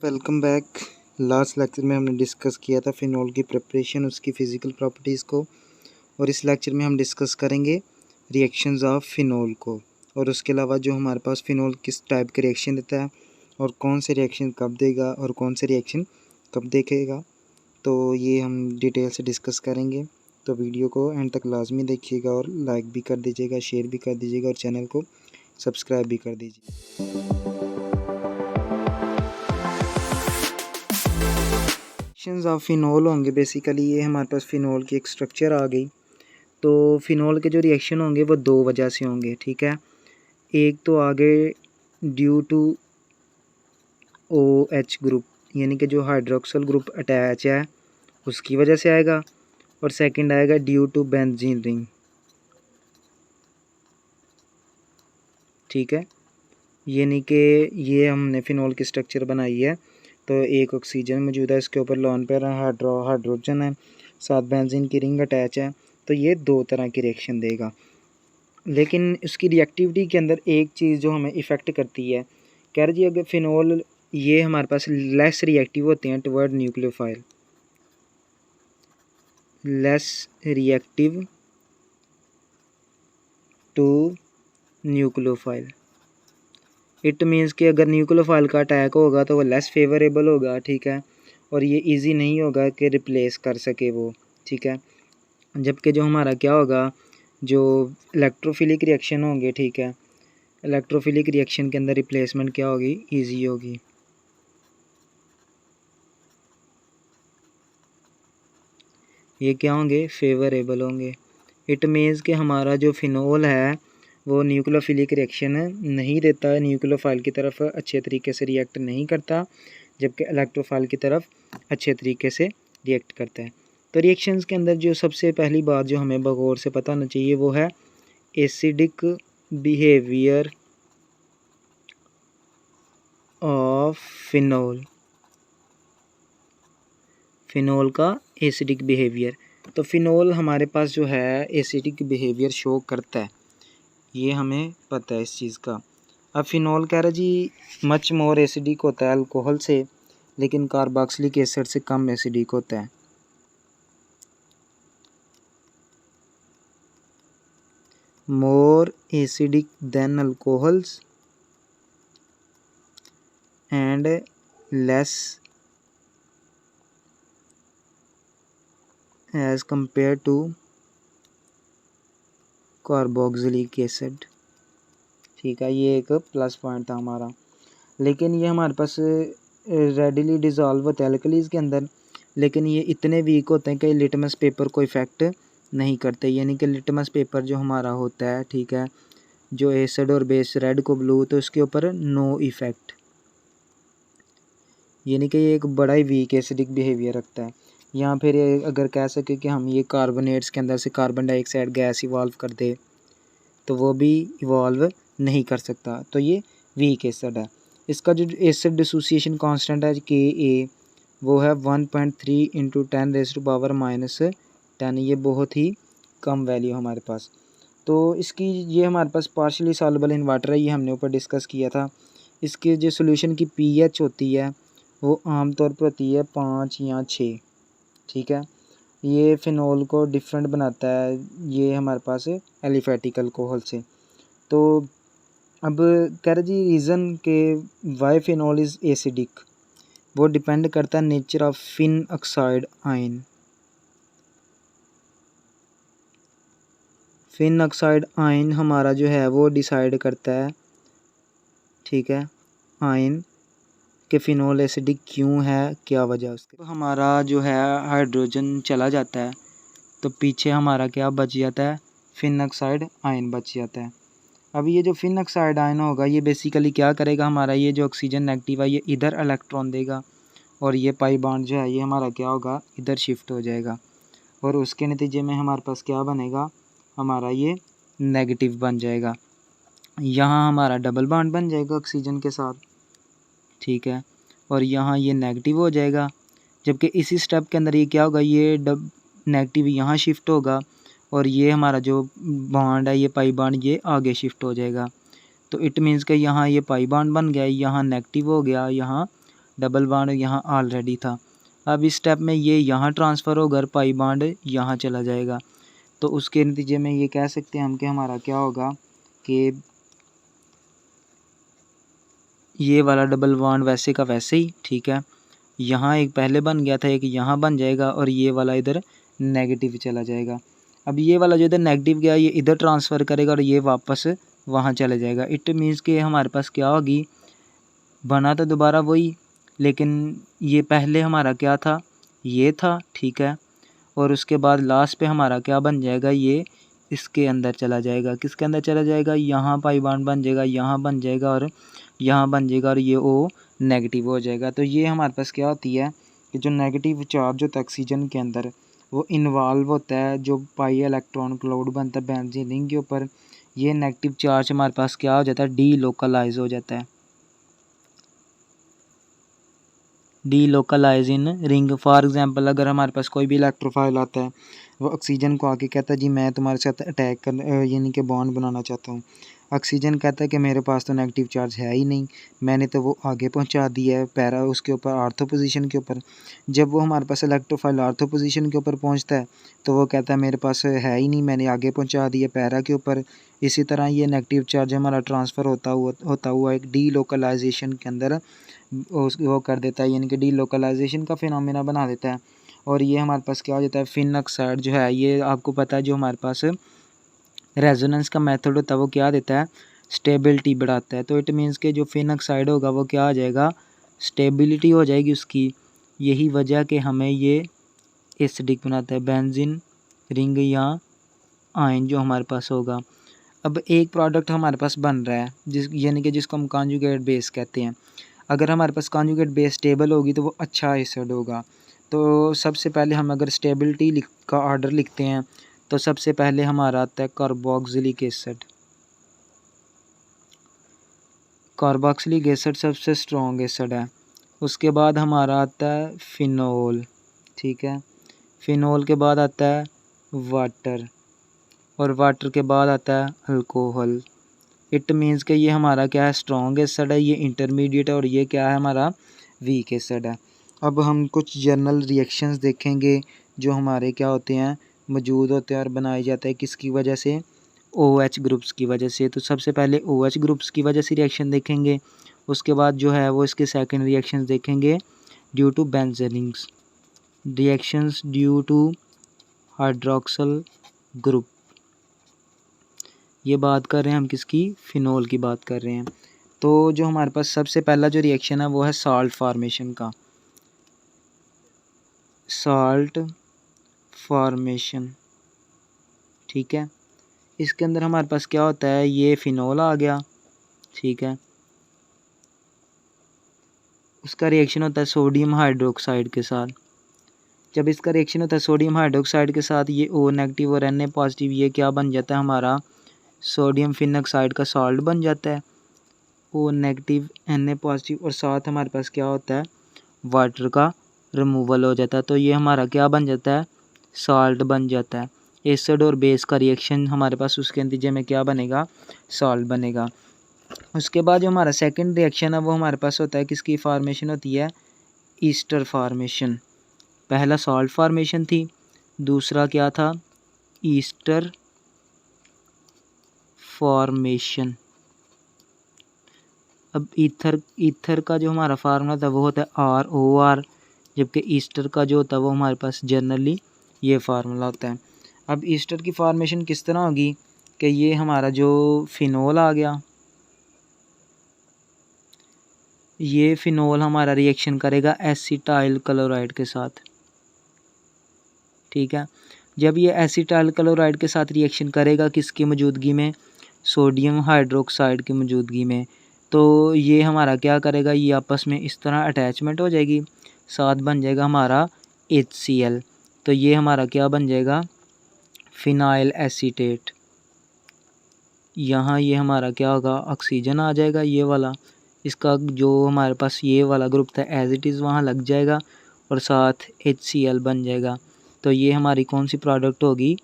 Welcome back. Last lecture में हमने discuss किया था फिनोल की प्रिपरेशन, उसकी फ़िज़िकल प्रॉपर्टीज़ को, और इस लेक्चर में हम डिस्कस करेंगे रिएक्शंस ऑफ फिनोल को, और उसके अलावा जो हमारे पास फिनोल किस टाइप के रिएक्शन देता है और कौन से रिएक्शन कब देगा और कौन से रिएक्शन कब देखेगा, तो ये हम डिटेल से डिस्कस करेंगे। तो वीडियो को एंड तक लाजमी देखिएगा और लाइक भी कर दीजिएगा, शेयर भी कर दीजिएगा और चैनल को सब्सक्राइब भी कर दीजिए। रिएक्शंस ऑफ फिनोल होंगे बेसिकली, ये हमारे पास फिनोल की एक स्ट्रक्चर आ गई। तो फिनोल के जो रिएक्शन होंगे वो दो वजह से होंगे, ठीक है। एक तो आगे ड्यू टू OH ग्रुप, यानी कि जो हाइड्रोक्सिल ग्रुप अटैच है उसकी वजह से आएगा, और सेकंड आएगा ड्यू टू बेंजीन रिंग, ठीक है। यानी कि ये हमने फिनोल की स्ट्रक्चर बनाई है, तो एक ऑक्सीजन मौजूद है, इसके ऊपर लोन पेयर हाइड्रोजन है, साथ बेंजीन की रिंग अटैच है, तो ये दो तरह की रिएक्शन देगा। लेकिन उसकी रिएक्टिविटी के अंदर एक चीज़ जो हमें इफ़ेक्ट करती है, कह रहे जी अगर फिनोल ये हमारे पास लेस रिएक्टिव होते हैं toward nucleophile, less reactive to nucleophile. It means कि अगर न्यूक्लियोफाइल का अटैक होगा तो वो लेस फेवरेबल होगा, ठीक है, और ये इजी नहीं होगा कि रिप्लेस कर सके वो, ठीक है। जबकि जो हमारा क्या होगा, जो इलेक्ट्रोफिलिक रिएक्शन होंगे, ठीक है, इलेक्ट्रोफिलिक रिएक्शन के अंदर रिप्लेसमेंट क्या होगी, इजी होगी। ये क्या होंगे, फेवरेबल होंगे। इट मीन्स कि हमारा जो फिनोल है वो न्यूक्लियोफिलिक रिएक्शन नहीं देता है, न्यूक्लियोफाइल की तरफ अच्छे तरीके से रिएक्ट नहीं करता, जबकि इलेक्ट्रोफाइल की तरफ अच्छे तरीके से रिएक्ट करता है। तो रिएक्शंस के अंदर जो सबसे पहली बात जो हमें बगौर से पता होना चाहिए वो है acidic behaviour of phenol, phenol का एसिडिक बिहेवियर। तो फिनोल हमारे पास जो है एसिडिक बिहेवियर शो करता है, ये हमें पता है इस चीज़ का। अब फिनोल कह रहा जी मच मोर एसिडिक होता है अल्कोहल से, लेकिन कार्बोक्सिलिक एसिड से कम एसिडिक होता है। More acidic than alcohols and less as compare to carboxylic acid, ठीक है, ये एक प्लस पॉइंट था हमारा। लेकिन ये हमारे पास रेडिली डिज़ोल्व होते हैं एल्कलीज के अंदर, लेकिन ये इतने वीक होते हैं कि लिटमस पेपर को इफ़ेक्ट नहीं करते। यानी कि लिटमस पेपर जो हमारा होता है, ठीक है, जो एसिड और बेस रेड को ब्लू, तो उसके ऊपर नो इफ़ेक्ट, यानी कि ये एक बड़ा ही वीक एसिडिक बिहेवियर रखता है। यहाँ फिर अगर कह सके कि हम ये कार्बोनेट्स के अंदर से कार्बन डाइऑक्साइड गैस इवॉल्व कर दे तो वो भी इवॉल्व नहीं कर सकता, तो ये वीक एसिड है। इसका जो एसिड डिसोसिएशन कांस्टेंट है Ka, वो है 1.3 × 10⁻⁻10, ये बहुत ही कम वैल्यू हमारे पास। तो इसकी ये हमारे पास पार्शियली सॉल्युबल इन वाटर है, ये हमने ऊपर डिस्कस किया था। इसके जो सोल्यूशन की pH होती है वो आमतौर पर होती है 5 या 6, ठीक है। ये फिनोल को डिफरेंट बनाता है ये हमारे पास एलिफेटिक अल्कोहल से। तो अब कह रहे जी रीज़न के वाई फिनोल इज़ एसिडिक, वो डिपेंड करता है nature of phenoxide ion. Phenoxide ion हमारा जो है वो डिसाइड करता है, ठीक है, आयन कि फिनोल एसिडिक क्यों है, क्या वजह उसके। तो हमारा जो है हाइड्रोजन चला जाता है तो पीछे हमारा क्या बच जाता है, फिन ऑक्साइड आयन बच जाता है। अब ये जो फिन ऑक्साइड आयन होगा ये बेसिकली क्या करेगा, हमारा ये जो ऑक्सीजन नेगेटिव है ये इधर इलेक्ट्रॉन देगा, और ये पाई बॉन्ड जो है ये हमारा क्या होगा, इधर शिफ्ट हो जाएगा, और उसके नतीजे में हमारे पास क्या बनेगा, हमारा ये नेगेटिव बन जाएगा। यहाँ हमारा डबल बॉन्ड बन जाएगा ऑक्सीजन के साथ, ठीक है, और यहाँ ये नेगेटिव हो जाएगा। जबकि इसी स्टेप के अंदर ये क्या होगा, ये नेगेटिव यहाँ शिफ्ट होगा, और ये हमारा जो बॉन्ड है ये पाई बॉन्ड ये आगे शिफ्ट हो जाएगा। तो इट मीन्स कि यहाँ ये पाई बॉन्ड बन गया, यहाँ नेगेटिव हो गया, यहाँ डबल बॉन्ड यहाँ ऑलरेडी था। अब इस स्टेप में ये यहाँ ट्रांसफ़र होगा और पाई बॉन्ड यहाँ चला जाएगा। तो उसके नतीजे में ये कह सकते हैं हम कि हमारा क्या होगा कि ये वाला डबल बॉन्ड वैसे का वैसे ही, ठीक है, यहाँ एक पहले बन गया था, एक यहाँ बन जाएगा और ये वाला इधर नेगेटिव चला जाएगा। अब ये वाला जो इधर नेगेटिव गया ये इधर ट्रांसफ़र करेगा और ये वापस वहाँ चला जाएगा। इट मीन्स कि हमारे पास क्या होगी, बना तो दोबारा वही, लेकिन ये पहले हमारा क्या था, ये था, ठीक है, और उसके बाद लास्ट पे हमारा क्या बन जाएगा, ये इसके अंदर चला जाएगा। किसके अंदर चला जाएगा, यहाँ पाई बॉन्ड बन जाएगा, यहाँ बन जाएगा और यहाँ बन जाएगा और ये ओ नेगेटिव हो जाएगा। तो ये हमारे पास क्या होती है कि जो नेगेटिव चार्ज होता है ऑक्सीजन के अंदर वो इन्वॉल्व होता है, जो पाई इलेक्ट्रॉन क्लाउड बनता है बेंजीन रिंग के ऊपर, ये नेगेटिव चार्ज हमारे पास क्या हो जाता है, डीलोकलाइज हो जाता है। Delocalize in ring. For example अगर हमारे पास कोई भी इलेक्ट्रोफाइल आता है, वो ऑक्सीजन को आके कहता है जी मैं तुम्हारे साथ अटैक कर यानी कि बॉन्ड बनाना चाहता हूँ। ऑक्सीजन कहता है कि मेरे पास तो नेगेटिव चार्ज है ही नहीं, मैंने तो वो आगे पहुँचा दिया है पैरा उसके ऊपर आर्थो पोजीशन के ऊपर। जब वो हमारे पास इलेक्ट्रोफाइल आर्थो पोजीशन के ऊपर पहुँचता है तो वो कहता है मेरे पास है ही नहीं, मैंने आगे पहुँचा दिया पैरा के ऊपर। इसी तरह ये नेगेटिव चार्ज हमारा ट्रांसफ़र होता हुआ एक डीलोकलाइजेशन के अंदर वो कर देता है, यानी कि डीलोकलाइजेशन का फिनोमेना बना देता है। और ये हमारे पास क्या हो जाता है, फिन ऑक्साइड जो है, ये आपको पता है जो हमारे पास रेजोनेंस का मेथड होता है वो क्या देता है, स्टेबिलिटी बढ़ाता है। तो इट मीन्स के जो फिन ऑक्साइड होगा वो क्या आ जाएगा, स्टेबिलिटी हो जाएगी उसकी। यही वजह कि हमें ये एसिडिक बनाता है, बेंजीन रिंग या आयन जो हमारे पास होगा। अब एक प्रोडक्ट हमारे पास बन रहा है जिस यानी कि जिसको हम कॉन्जुगेट बेस कहते हैं। अगर हमारे पास कॉन्जुगेट बेस स्टेबल होगी तो वो अच्छा एसिड होगा। तो सबसे पहले हम अगर स्टेबिलिटी का ऑर्डर लिखते हैं तो सबसे पहले हमारा आता है कार्बोक्सिलिक एसिड। कार्बोक्सिलिक एसिड सबसे स्ट्रॉन्ग एसिड है। उसके बाद हमारा आता है फिनोल, ठीक है, फिनोल के बाद आता है वाटर और वाटर के बाद आता है अल्कोहल। इट मीन्स कि ये हमारा क्या है, स्ट्रॉन्ग एसिड है, ये इंटरमीडिएट है और ये क्या है हमारा वीक एसिड है। अब हम कुछ जनरल रिएक्शंस देखेंगे जो हमारे क्या होते हैं, मौजूद होते हैं और बनाए जाते हैं किसकी वजह से, OH ग्रुप्स की वजह से। तो सबसे पहले OH ग्रुप्स की वजह से रिएक्शन देखेंगे, उसके बाद जो है वो इसके सेकंड रिएक्शंस देखेंगे due to benzene rings, reactions due to hydroxyl group. ये बात कर रहे हैं हम किसकी, फिनोल की बात कर रहे हैं। तो जो हमारे पास सबसे पहला जो रिएक्शन है वो है साल्ट फॉर्मेशन का, साल्ट फॉर्मेशन, ठीक है। इसके अंदर हमारे पास क्या होता है, ये फिनोल आ गया, ठीक है, उसका रिएक्शन होता है सोडियम हाइड्रोक्साइड के साथ। जब इसका रिएक्शन होता है सोडियम हाइड्रोक्साइड के साथ, ये O नेगेटिव और Na पॉजिटिव ये क्या बन जाता है हमारा, सोडियम फिनॉक्साइड का सॉल्ट बन जाता है, O नेगेटिव Na पॉजिटिव, और साथ हमारे पास क्या होता है, वाटर का रिमूवल हो जाता है। तो ये हमारा क्या बन जाता है, सॉल्ट बन जाता है। एसिड और बेस का रिएक्शन हमारे पास उसके नतीजे में क्या बनेगा, सॉल्ट बनेगा। उसके बाद जो हमारा सेकंड रिएक्शन है वो हमारे पास होता है किसकी फॉर्मेशन होती है, ईस्टर फॉर्मेशन। पहला सॉल्ट फॉर्मेशन थी, दूसरा क्या था, ईस्टर फॉर्मेशन। अब ईथर का जो हमारा फार्मूला था वो होता है ROR, जबकि ईस्टर का जो होता है वो हमारे पास जनरली ये फार्मूला होता है। अब ईस्टर की फॉर्मेशन किस तरह होगी कि ये हमारा जो फिनोल आ गया, ये फिनोल हमारा रिएक्शन करेगा एसिटाइल क्लोराइड के साथ, ठीक है। जब ये एसिटाइल क्लोराइड के साथ रिएक्शन करेगा किसकी मौजूदगी में, सोडियम हाइड्रोक्साइड की मौजूदगी में, तो ये हमारा क्या करेगा, ये आपस में इस तरह अटैचमेंट हो जाएगी, साथ बन जाएगा हमारा HCl। तो ये हमारा क्या बन जाएगा, फिनाइल एसीटेट। यहाँ ये हमारा क्या होगा, ऑक्सीजन आ जाएगा ये वाला, इसका जो हमारे पास ये वाला ग्रुप था एज इट इज़ वहाँ लग जाएगा और साथ HCl बन जाएगा। तो ये हमारी कौन सी प्रोडक्ट होगी,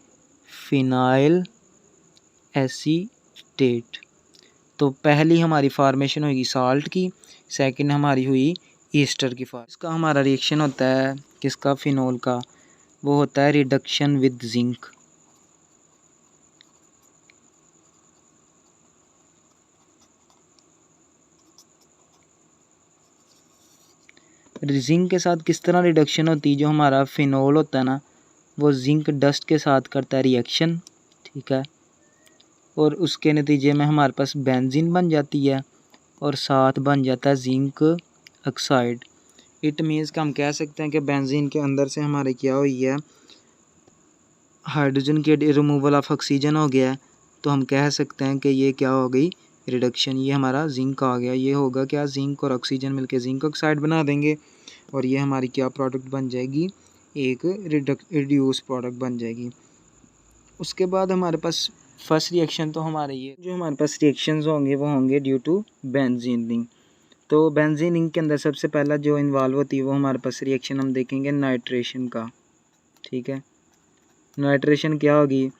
फिनाइल एसीटेट। तो पहली हमारी फॉर्मेशन होगी साल्ट की, सेकंड हमारी हुई ईस्टर की फार्मूला। इसका हमारा रिएक्शन होता है किसका, फिनोल का, वो होता है रिडक्शन विद जिंक। जिंक के साथ किस तरह रिडक्शन होती है, जो हमारा फिनोल होता है ना वो जिंक डस्ट के साथ करता है रिएक्शन, ठीक है, और उसके नतीजे में हमारे पास बेंजीन बन जाती है और साथ बन जाता है जिंक ऑक्साइड। इट मीन्स कि हम कह सकते हैं कि बेंजीन के अंदर से हमारे क्या हुई है, हाइड्रोजन के रिमूवल ऑफ ऑक्सीजन हो गया है, तो हम कह सकते हैं कि ये क्या हो गई, रिडक्शन। ये हमारा जिंक आ गया, ये होगा क्या, जिंक और ऑक्सीजन मिलके जिंक ऑक्साइड बना देंगे और ये हमारी क्या प्रोडक्ट बन जाएगी, एक रिड्यूस प्रोडक्ट बन जाएगी। उसके बाद हमारे पास फर्स्ट रिएक्शन तो हमारे ये जो हमारे पास रिएक्शंस होंगे वो होंगे ड्यू टू बेंजीनिंग। तो बेंजीनिंग के अंदर सबसे पहला जो इन्वॉल्व होती है वो हमारे पास रिएक्शन हम देखेंगे नाइट्रेशन का, ठीक है। नाइट्रेशन क्या होगी,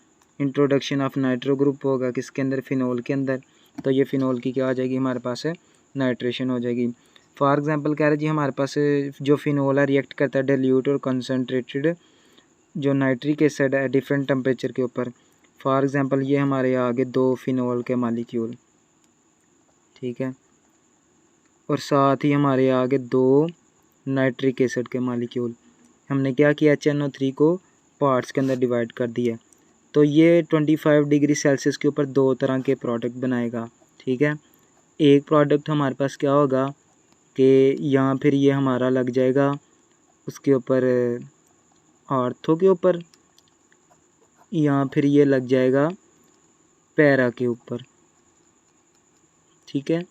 इंट्रोडक्शन ऑफ नाइट्रो ग्रुप होगा किसके अंदर, फिनोल के अंदर, तो ये फिनोल की क्या आ जाएगी हमारे पास है, नाइट्रेशन हो जाएगी। फॉर एग्जांपल कह रहे जी हमारे पास जो फिनोल है रिएक्ट करता है डाइल्यूट और कंसनट्रेटेड जो नाइट्रिक एसिड है डिफरेंट टेम्परेचर के ऊपर। फॉर एग्जांपल ये हमारे आगे 2 फिनोल के मालिक्यूल, ठीक है, और साथ ही हमारे आगे 2 नाइट्रिक एसिड के मालिक्यूल। हमने क्या किया, HNO3 को पार्ट्स के अंदर डिवाइड कर दिया, तो ये 25 डिग्री सेल्सियस के ऊपर 2 तरह के प्रोडक्ट बनाएगा, ठीक है। एक प्रोडक्ट हमारे पास क्या होगा कि यहाँ फिर ये हमारा लग जाएगा उसके ऊपर आर्थो के ऊपर, यहाँ फिर ये लग जाएगा पैरा के ऊपर, ठीक है।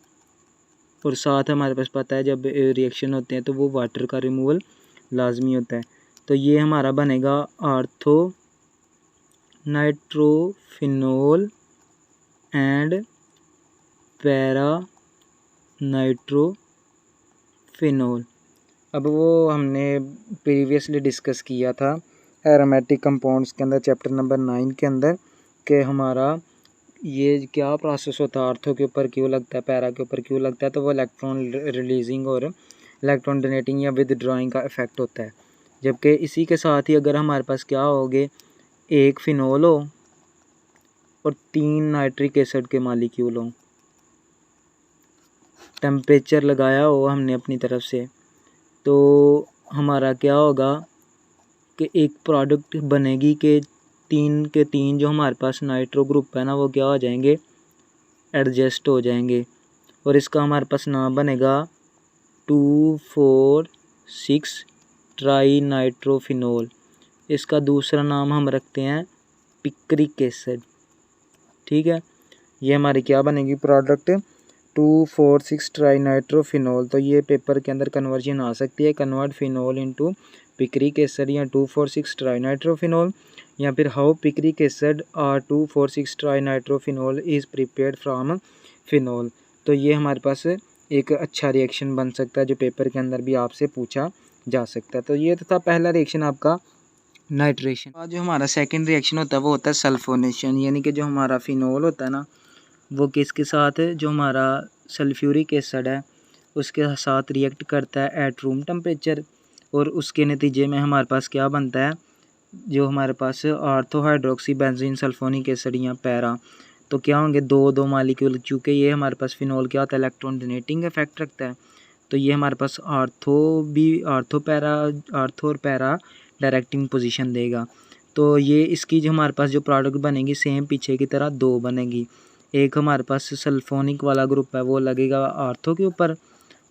और साथ हमारे पास पता है जब रिएक्शन होते हैं तो वो वाटर का रिमूवल लाजमी होता है, तो ये हमारा बनेगा ortho nitrophenol and para nitrophenol. अब वो हमने प्रीवियसली डिस्कस किया था एरोमेटिक कंपाउंड्स के अंदर चैप्टर नंबर 9 के अंदर कि हमारा ये क्या प्रोसेस होता है, आर्थो के ऊपर क्यों लगता है, पैरा के ऊपर क्यों लगता है, तो वो इलेक्ट्रॉन रिलीजिंग और इलेक्ट्रॉन डोनेटिंग या विदड्रॉइंग का इफेक्ट होता है। जबकि इसी के साथ ही अगर हमारे पास क्या होगे, एक फिनोल हो और 3 नाइट्रिक एसिड के मालिक्यूल हो, टेम्परेचर लगाया हो हमने अपनी तरफ से, तो हमारा क्या होगा कि एक प्रोडक्ट बनेगी कि 3 के 3 जो हमारे पास नाइट्रो ग्रुप है ना वो क्या हो जाएंगे, एडजस्ट हो जाएंगे, और इसका हमारे पास नाम बनेगा 2,4,6 ट्राई नाइट्रोफिनोल। इसका दूसरा नाम हम रखते हैं पिक्रिक एसिड, ठीक है। ये हमारी क्या बनेगी प्रोडक्ट, 2,4,6 ट्राई नाइट्रोफिनोल। तो ये पेपर के अंदर कन्वर्जन आ सकती है, convert phenol into picric acid या 2,4,6 ट्राई नाइट्रोफिनोल, या फिर हाउ पिक्रिक एसिड और 2,4,6 try nitrophenol is prepared from phenol. तो ये हमारे पास एक अच्छा रिएक्शन बन सकता है जो पेपर के अंदर भी आपसे पूछा जा सकता है। तो ये तो था पहला रिएक्शन आपका नाइट्रेशन। और जो हमारा सेकंड रिएक्शन होता है वो होता है सल्फोनेशन, यानी कि जो हमारा फिनोल होता है ना वो किसके साथ, जो हमारा सल्फ्यूरिक एसिड है उसके साथ रिएक्ट करता है एट रूम टेम्परेचर, और उसके नतीजे में हमारे पास क्या बनता है, जो हमारे पास ortho hydroxy benzene sulphonic acid या पैरा, तो क्या होंगे 2 मालिक्यूल, चूँकि ये हमारे पास फिनोल क्या होता है इलेक्ट्रॉन डोनेटिंग इफेक्ट रखता है, तो ये हमारे पास आर्थो और पैरा डायरेक्टिंग पोजीशन देगा। तो ये इसकी जो हमारे पास जो प्रोडक्ट बनेगी सेम पीछे की तरह 2 बनेगी, एक हमारे पास सल्फोनिक वाला ग्रुप है वो लगेगा आर्थो के ऊपर,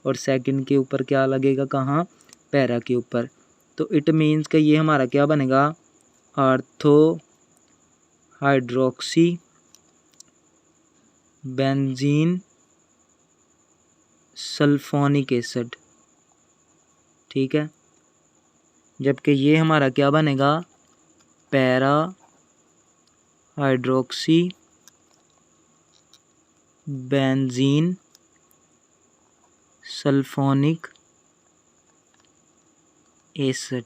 और सेकंड के ऊपर क्या लगेगा, कहाँ, पैरा के ऊपर। तो इट मीन्स कि ये हमारा क्या बनेगा, ortho hydroxy benzene sulphonic acid, ठीक है। जबकि ये हमारा क्या बनेगा, para hydroxy benzene sulphonic acid.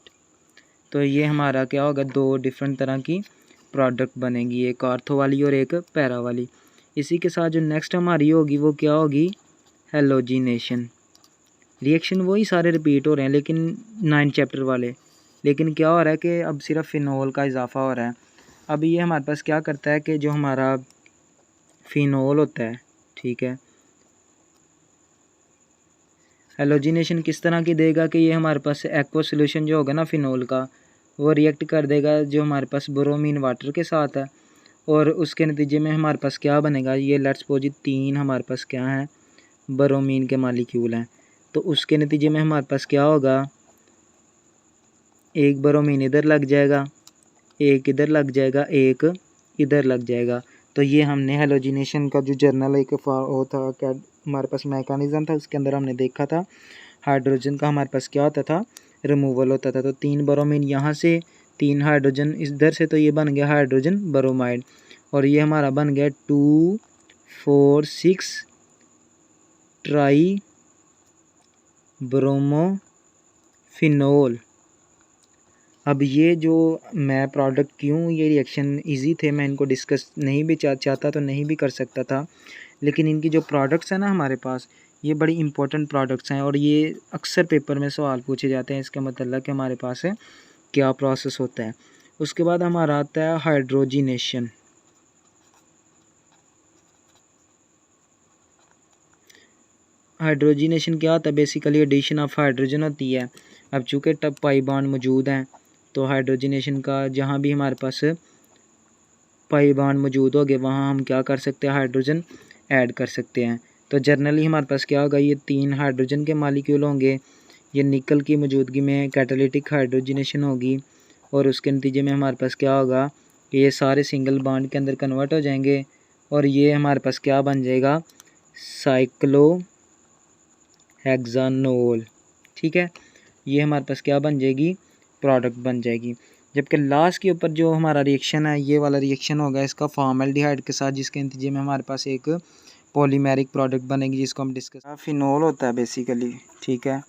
तो ये हमारा क्या होगा, 2 डिफरेंट तरह की प्रोडक्ट बनेगी, एक आर्थो वाली और एक पैरा वाली। इसी के साथ जो नेक्स्ट हमारी होगी वो क्या होगी, हेलोजिनेशन। रिएक्शन वही सारे रिपीट हो रहे हैं लेकिन 9 चैप्टर वाले, लेकिन क्या हो रहा है कि अब सिर्फ फिनोल का इजाफा हो रहा है। अब ये हमारे पास क्या करता है कि जो हमारा फिनोल होता है, ठीक है, हेलोजिनेशन किस तरह की देगा कि ये हमारे पास एक्वा सोल्यूशन जो होगा ना फिनोल का, वो रिएक्ट कर देगा जो हमारे पास ब्रोमीन वाटर के साथ है, और उसके नतीजे में हमारे पास क्या बनेगा, ये लेट्स सपोज 3 हमारे पास क्या है, ब्रोमीन के मालिक्यूल हैं। तो उसके नतीजे में हमारे पास क्या होगा, एक ब्रोमीन इधर लग जाएगा, एक इधर लग जाएगा, एक इधर लग जाएगा। तो ये हमने हेलोजिनेशन का जो जर्नल एक वो था, क्या हमारे पास मैकेनिज़्म था, उसके अंदर हमने देखा था हाइड्रोजन का हमारे पास क्या होता था, रिमूवल होता था। तो 3 ब्रोमीन यहाँ से, 3 हाइड्रोजन इधर से, तो ये बन गया हाइड्रोजन ब्रोमाइड, और ये हमारा बन गया 2,4,6 ट्राई ब्रोमोफिनोल। अब ये जो मैं प्रोडक्ट, क्यों ये रिएक्शन इजी थे, मैं इनको डिस्कस नहीं भी चाहता तो नहीं भी कर सकता था, लेकिन इनकी जो प्रोडक्ट्स हैं ना हमारे पास, ये बड़ी इंपॉर्टेंट प्रोडक्ट्स हैं और ये अक्सर पेपर में सवाल पूछे जाते हैं। इसका मतलब कि हमारे पास है क्या प्रोसेस होता है। उसके बाद हमारा आता है हाइड्रोजिनेशन। हाइड्रोजिनेशन क्या होता है, बेसिकली एडिशन ऑफ हाइड्रोजन होती है। अब चूँकि टब पाई बॉन्ड मौजूद हैं, तो हाइड्रोजिनेशन का जहाँ भी हमारे पास पाई बॉन्ड मौजूद हो गए, वहाँ हम क्या कर सकते हैं, हाइड्रोजन ऐड कर सकते हैं। तो जनरली हमारे पास क्या होगा, ये 3 हाइड्रोजन के मालिक्यूल होंगे, ये निकल की मौजूदगी में कैटालिटिक हाइड्रोजिनेशन होगी, और उसके नतीजे में हमारे पास क्या होगा, ये सारे सिंगल बॉन्ड के अंदर कन्वर्ट हो जाएंगे, और ये हमारे पास क्या बन जाएगा, साइक्लोहेक्सानोल। ठीक है, ये हमारे पास क्या बन जाएगी, प्रोडक्ट बन जाएगी। जबकि लास्ट के ऊपर जो हमारा रिएक्शन है, ये वाला रिएक्शन होगा इसका फॉर्मेल्डिहाइड के साथ, जिसके नतीजे में हमारे पास एक पॉलीमेरिक प्रोडक्ट बनेगी, जिसको हम डिस्कस, फिनोल होता है बेसिकली। ठीक है,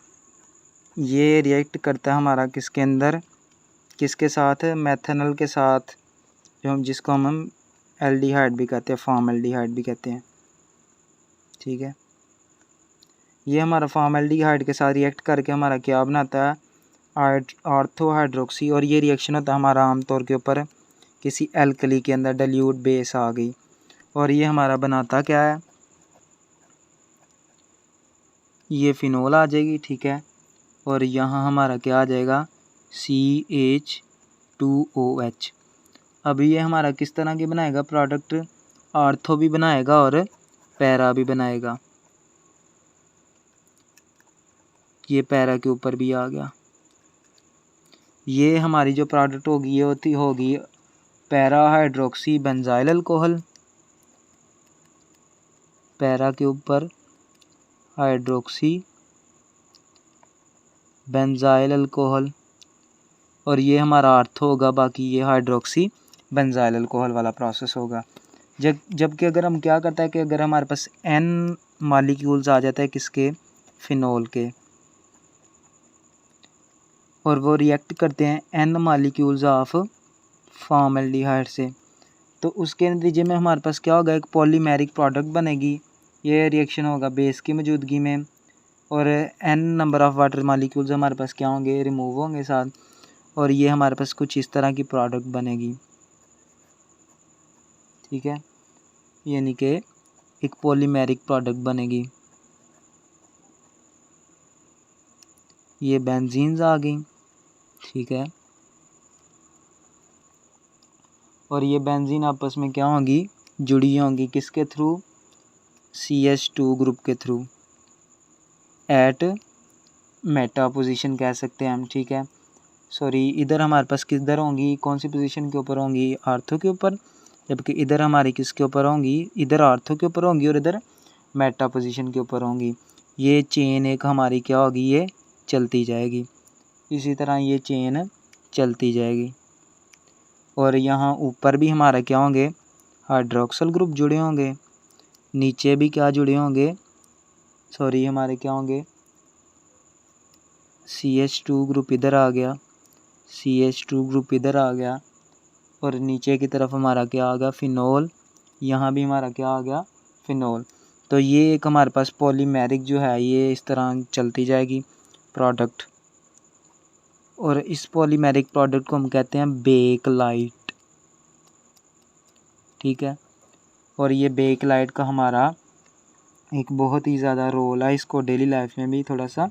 ये रिएक्ट करता है हमारा किसके अंदर, किसके साथ, मेथनॉल के साथ, जिसको हम एल्डिहाइड भी कहते हैं, फॉर्मेल्डिहाइड भी कहते हैं। ठीक है, ये हमारा फॉर्मेल्डिहाइड के साथ रिएक्ट करके हमारा क्या बनाता है, ऑर्थो हाइड्रोक्सी, और ये रिएक्शन होता है हमारा आमतौर के ऊपर किसी एल्कली के अंदर डाइल्यूट बेस आ गई, और ये हमारा बनाता क्या है, ये फिनोल आ जाएगी। ठीक है, और यहाँ हमारा क्या आ जाएगा, CH2OH। अब ये हमारा किस तरह की बनाएगा प्रोडक्ट, आर्थो भी बनाएगा और पैरा भी बनाएगा। ये पैरा के ऊपर भी आ गया। ये हमारी जो प्रोडक्ट होगी, ये होगी para hydroxy benzyl alcohol, para के ऊपर हाइड्रोक्सी बेंजाइल अल्कोहल, और ये हमारा आर्थो होगा, बाकी ये हाइड्रोक्सी बेंजाइल अल्कोहल वाला प्रोसेस होगा। जबकि अगर हम क्या करता है कि अगर हमारे पास N मालिक्यूल्स आ जाता है किसके, फिनोल के, और वो रिएक्ट करते हैं N मालिक्यूल्स ऑफ फॉर्मेल्डिहाइड से, तो उसके नतीजे में हमारे पास क्या होगा, एक पॉलीमेरिक प्रोडक्ट बनेगी। ये रिएक्शन होगा बेस की मौजूदगी में, और N number of water molecules हमारे पास क्या होंगे, रिमूव होंगे साथ, और ये हमारे पास कुछ इस तरह की प्रोडक्ट बनेगी। ठीक है, यानी कि एक पॉलीमेरिक प्रोडक्ट बनेगी। ये बेंजीन्स आ गई। ठीक है, और ये बेंजीन आपस में क्या होंगी, जुड़ी होंगी, किसके थ्रू, CH2 ग्रुप के थ्रू, एट मेटा पोजीशन कह सकते हैं हम। ठीक है, सॉरी, इधर हमारे पास किधर होंगी, कौन सी पोजीशन के ऊपर होंगी, आर्थो के ऊपर, जबकि इधर हमारी किसके ऊपर होंगी, इधर आर्थो के ऊपर होंगी और इधर मेटा पोजीशन के ऊपर होंगी। ये चेन एक हमारी क्या होगी, ये चलती जाएगी, इसी तरह ये चेन चलती जाएगी, और यहाँ ऊपर भी हमारा क्या होंगे, हाइड्रोक्सल ग्रुप जुड़े होंगे, नीचे भी क्या जुड़े होंगे, सॉरी हमारे क्या होंगे, CH2 ग्रुप इधर आ गया, CH2 ग्रुप इधर आ गया, और नीचे की तरफ हमारा क्या आ गया, फिनोल, यहाँ भी हमारा क्या आ गया, फिनोल। तो ये एक हमारे पास पॉलीमेरिक जो है ये इस तरह चलती जाएगी प्रोडक्ट, और इस पॉलीमेरिक प्रोडक्ट को हम कहते हैं बेकलाइट, ठीक है। और ये बेकलाइट का हमारा एक बहुत ही ज़्यादा रोल है, इसको डेली लाइफ में भी थोड़ा सा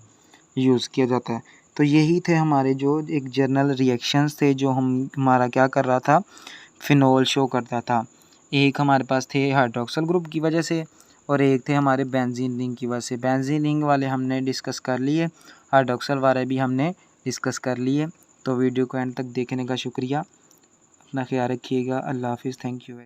यूज़ किया जाता है। तो यही थे हमारे जो एक जर्नल रिएक्शंस थे जो हमारा क्या कर रहा था, फिनोल शो करता था। एक हमारे पास थे हाइड्रोक्सल ग्रुप की वजह से और एक थे हमारे बेंजीन रिंग की वजह से। बेंजीन रिंग वाले हमने डिस्कस कर लिए, हाइड्रोक्सल वाले भी हमने डिस्कस कर लिए। तो वीडियो को एंड तक देखने का शुक्रिया, अपना ख्याल रखिएगा। अल्लाह हाफिज़, थैंक यू।